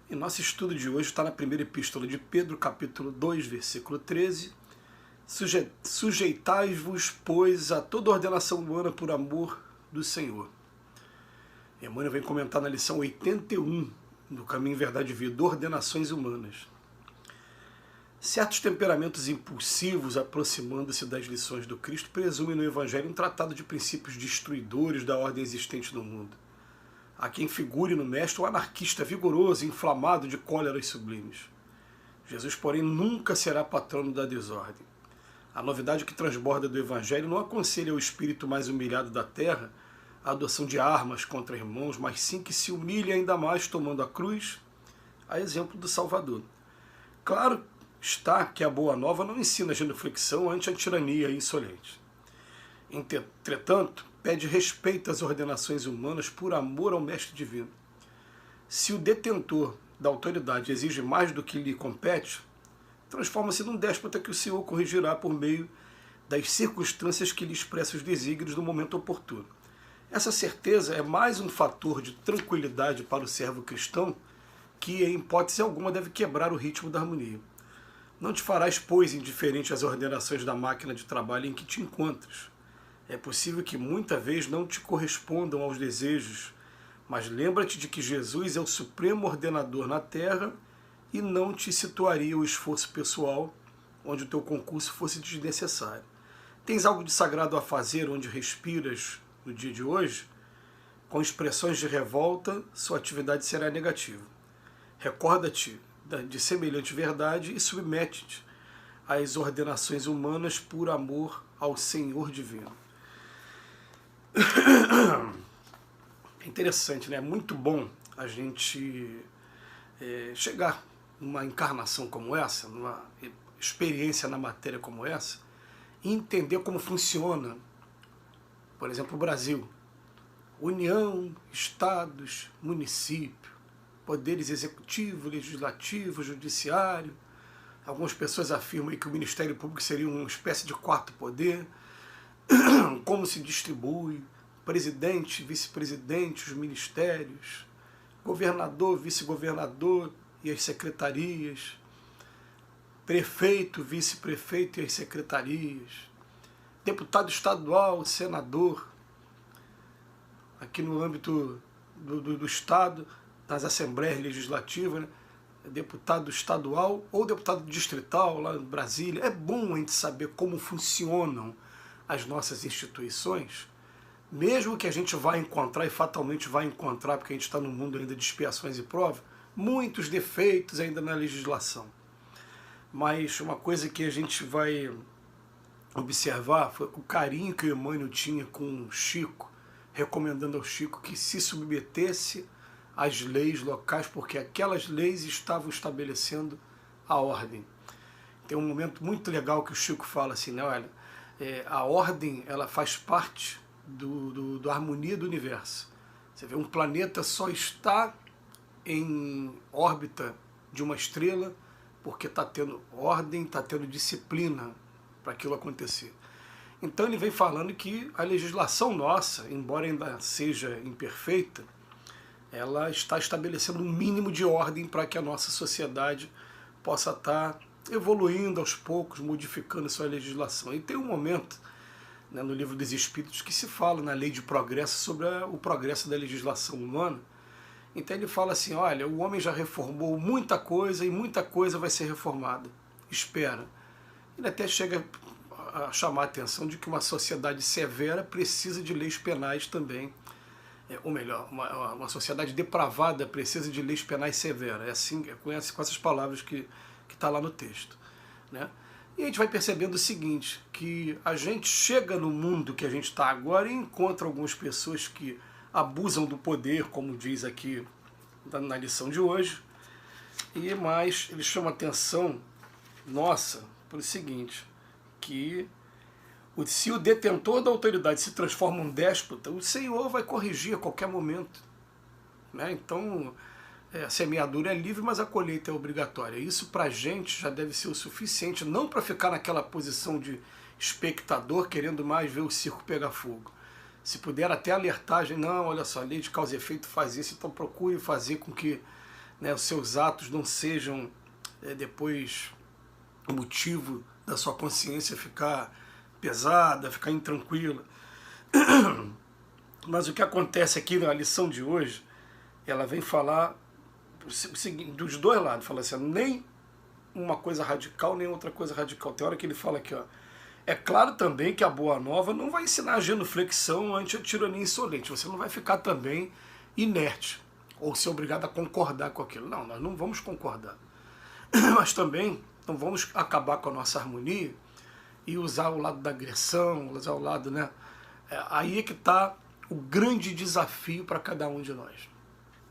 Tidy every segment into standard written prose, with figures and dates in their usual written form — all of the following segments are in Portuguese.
E nosso estudo de hoje está na primeira epístola de Pedro, capítulo 2, versículo 13. Sujeitai-vos, pois, a toda ordenação humana por amor do Senhor. Emmanuel vem comentar na lição 81 do Caminho, Verdade e Vida, ordenações humanas. Certos temperamentos impulsivos, aproximando-se das lições do Cristo, presumem no Evangelho um tratado de princípios destruidores da ordem existente no mundo. Há quem figure no mestre um anarquista vigoroso, inflamado de cóleras sublimes. Jesus, porém, nunca será patrono da desordem. A novidade que transborda do Evangelho não aconselha ao espírito mais humilhado da terra a adoção de armas contra irmãos, mas sim que se humilhe ainda mais tomando a cruz, a exemplo do Salvador. Claro está que a Boa Nova não ensina a genuflexão ante a tirania insolente. Entretanto, pede respeito às ordenações humanas por amor ao Mestre Divino. Se o detentor da autoridade exige mais do que lhe compete, transforma-se num déspota que o Senhor corrigirá por meio das circunstâncias que lhe expressam os desígnios no momento oportuno. Essa certeza é mais um fator de tranquilidade para o servo cristão que, em hipótese alguma, deve quebrar o ritmo da harmonia. Não te farás, pois, indiferente às ordenações da máquina de trabalho em que te encontras. É possível que muita vez não te correspondam aos desejos, mas lembra-te de que Jesus é o supremo ordenador na terra e não te situaria o esforço pessoal onde o teu concurso fosse desnecessário. Tens algo de sagrado a fazer onde respiras no dia de hoje? Com expressões de revolta, sua atividade será negativa. Recorda-te de semelhante verdade e submete-te às ordenações humanas por amor ao Senhor Divino. É interessante, né? É muito bom a gente chegar numa encarnação como essa, numa experiência na matéria como essa, e entender como funciona, por exemplo, o Brasil. União, estados, município, poderes executivo, legislativo, judiciário. Algumas pessoas afirmam que o Ministério Público seria uma espécie de quarto poder. Como se distribui, presidente, vice-presidente, os ministérios, governador, vice-governador e as secretarias, prefeito, vice-prefeito e as secretarias, deputado estadual, senador, aqui no âmbito do Estado, nas assembleias legislativas, né? Deputado estadual ou deputado distrital lá em Brasília. É bom a gente saber como funcionam as nossas instituições, mesmo que a gente vá encontrar, e fatalmente vai encontrar, porque a gente está num mundo ainda de expiações e provas, muitos defeitos ainda na legislação. Mas uma coisa que a gente vai observar foi o carinho que o Emmanuel tinha com o Chico, recomendando ao Chico que se submetesse às leis locais, porque aquelas leis estavam estabelecendo a ordem. Tem um momento muito legal que o Chico fala assim, né? Olha, a ordem, ela faz parte da harmonia do universo. Você vê, um planeta só está em órbita de uma estrela porque está tendo ordem, está tendo disciplina para aquilo acontecer. Então ele vem falando que a legislação nossa, embora ainda seja imperfeita, ela está estabelecendo um mínimo de ordem para que a nossa sociedade possa estar evoluindo aos poucos, modificando sua legislação. E tem um momento, né, no Livro dos Espíritos que se fala na lei de progresso sobre o progresso da legislação humana. Então ele fala assim, olha, o homem já reformou muita coisa e muita coisa vai ser reformada. Espera. Ele até chega a chamar a atenção de que uma sociedade severa precisa de leis penais também. Ou melhor, uma sociedade depravada precisa de leis penais severas. É assim, com essas palavras que está lá no texto, né? E a gente vai percebendo o seguinte, que a gente chega no mundo que a gente está agora e encontra algumas pessoas que abusam do poder, como diz aqui na lição de hoje, e mais ele chama a atenção nossa para o seguinte, que se o detentor da autoridade se transforma em um déspota, o Senhor vai corrigir a qualquer momento, né? Então, a semeadura é livre, mas a colheita é obrigatória. Isso para a gente já deve ser o suficiente, não para ficar naquela posição de espectador querendo mais ver o circo pegar fogo. Se puder até alertar, não, olha só, a lei de causa e efeito faz isso, então procure fazer com que né, os seus atos não sejam depois o motivo da sua consciência ficar pesada, ficar intranquila. Mas o que acontece aqui na lição de hoje, ela vem falar o seguinte, dos dois lados, fala assim, nem uma coisa radical, nem outra coisa radical. Tem hora que ele fala aqui, ó, é claro também que a Boa Nova não vai ensinar a genuflexão ante a tirania insolente. Você não vai ficar também inerte, ou ser obrigado a concordar com aquilo. Não, nós não vamos concordar. Mas também não vamos acabar com a nossa harmonia e usar o lado da agressão, usar o lado, né? Aí é que está o grande desafio para cada um de nós.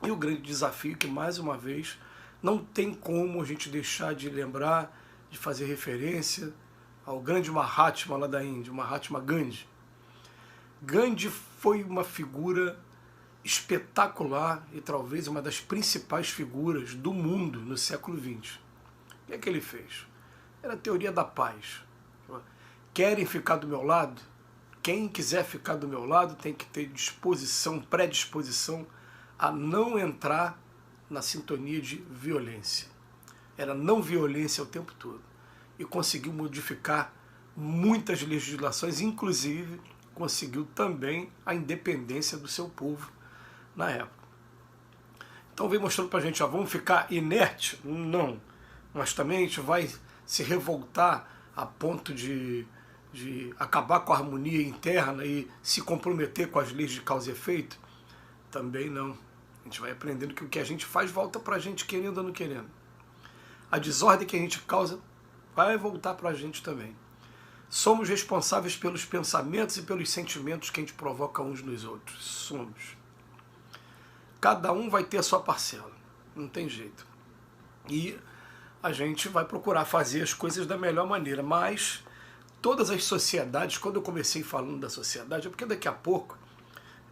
E o grande desafio que, mais uma vez, não tem como a gente deixar de lembrar, de fazer referência ao grande Mahatma lá da Índia, o Mahatma Gandhi. Gandhi foi uma figura espetacular e talvez uma das principais figuras do mundo no século XX. O que é que ele fez? Era a teoria da paz. Querem ficar do meu lado? Quem quiser ficar do meu lado tem que ter disposição, predisposição a não entrar na sintonia de violência. Era não violência o tempo todo. E conseguiu modificar muitas legislações, inclusive conseguiu também a independência do seu povo na época. Então vem mostrando para a gente, ó, vamos ficar inerte? Não. Mas também a gente vai se revoltar a ponto de acabar com a harmonia interna e se comprometer com as leis de causa e efeito? Também não. A gente vai aprendendo que o que a gente faz volta para a gente, querendo ou não querendo. A desordem que a gente causa vai voltar para a gente também. Somos responsáveis pelos pensamentos e pelos sentimentos que a gente provoca uns nos outros. Somos. Cada um vai ter a sua parcela. Não tem jeito. E a gente vai procurar fazer as coisas da melhor maneira. Mas todas as sociedades, quando eu comecei falando da sociedade, é porque daqui a pouco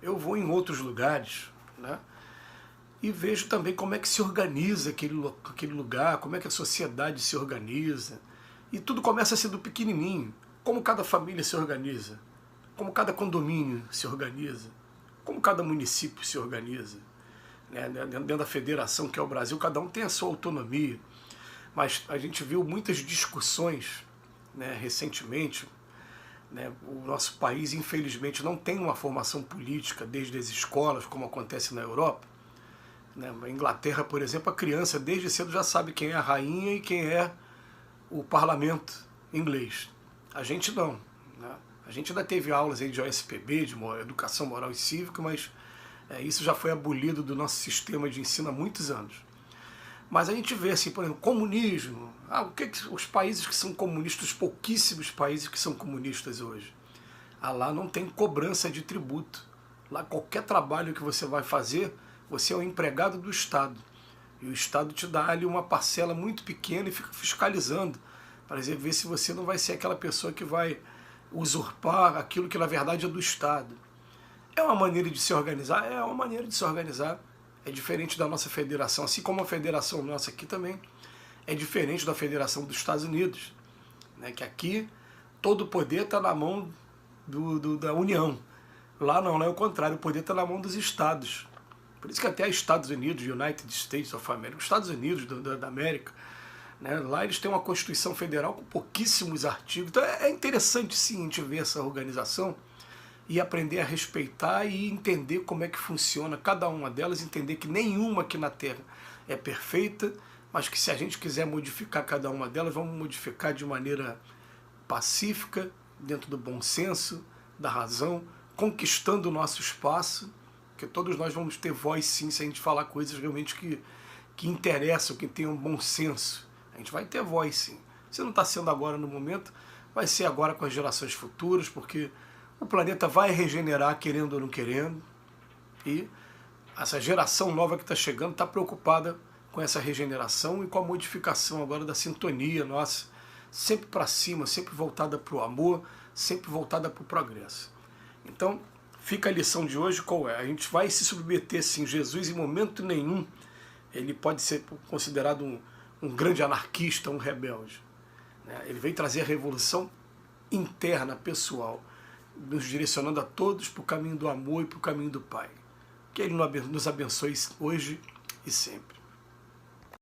eu vou em outros lugares, né? E vejo também como é que se organiza aquele lugar, como é que a sociedade se organiza. E tudo começa a ser do pequenininho. Como cada família se organiza, como cada condomínio se organiza, como cada município se organiza. Né? Dentro da federação que é o Brasil, cada um tem a sua autonomia. Mas a gente viu muitas discussões, né, recentemente. Né? O nosso país, infelizmente, não tem uma formação política desde as escolas, como acontece na Europa. Na Inglaterra, por exemplo, a criança desde cedo já sabe quem é a rainha e quem é o parlamento inglês. A gente não. Né? A gente ainda teve aulas aí de OSPB, de educação moral e cívica, mas isso já foi abolido do nosso sistema de ensino há muitos anos. Mas a gente vê, assim, por exemplo, comunismo. O que os países que são comunistas, os pouquíssimos países que são comunistas hoje? Lá não tem cobrança de tributo. Lá qualquer trabalho que você vai fazer, você é um empregado do Estado. E o Estado te dá ali uma parcela muito pequena e fica fiscalizando, para ver se você não vai ser aquela pessoa que vai usurpar aquilo que na verdade é do Estado. É uma maneira de se organizar? É uma maneira de se organizar. É diferente da nossa federação, assim como a federação nossa aqui também é diferente da federação dos Estados Unidos. Né? Que aqui todo o poder está na mão da União. Lá não é o contrário, o poder está na mão dos Estados. Por isso que até Estados Unidos, United States of America, os Estados Unidos da América, né, lá eles têm uma Constituição Federal com pouquíssimos artigos. Então é interessante sim a gente ver essa organização e aprender a respeitar e entender como é que funciona cada uma delas, entender que nenhuma aqui na Terra é perfeita, mas que se a gente quiser modificar cada uma delas, vamos modificar de maneira pacífica, dentro do bom senso, da razão, conquistando o nosso espaço, porque todos nós vamos ter voz sim se a gente falar coisas realmente que interessam, que tenham bom senso. A gente vai ter voz sim. Se não está sendo agora no momento, vai ser agora com as gerações futuras, porque o planeta vai regenerar querendo ou não querendo, e essa geração nova que está chegando está preocupada com essa regeneração e com a modificação agora da sintonia nossa, sempre para cima, sempre voltada para o amor, sempre voltada para o progresso. Então, fica a lição de hoje qual é? A gente vai se submeter sim. Jesus em momento nenhum ele pode ser considerado um grande anarquista, um rebelde. Ele veio trazer a revolução interna, pessoal, nos direcionando a todos para o caminho do amor e para o caminho do Pai. Que Ele nos abençoe hoje e sempre.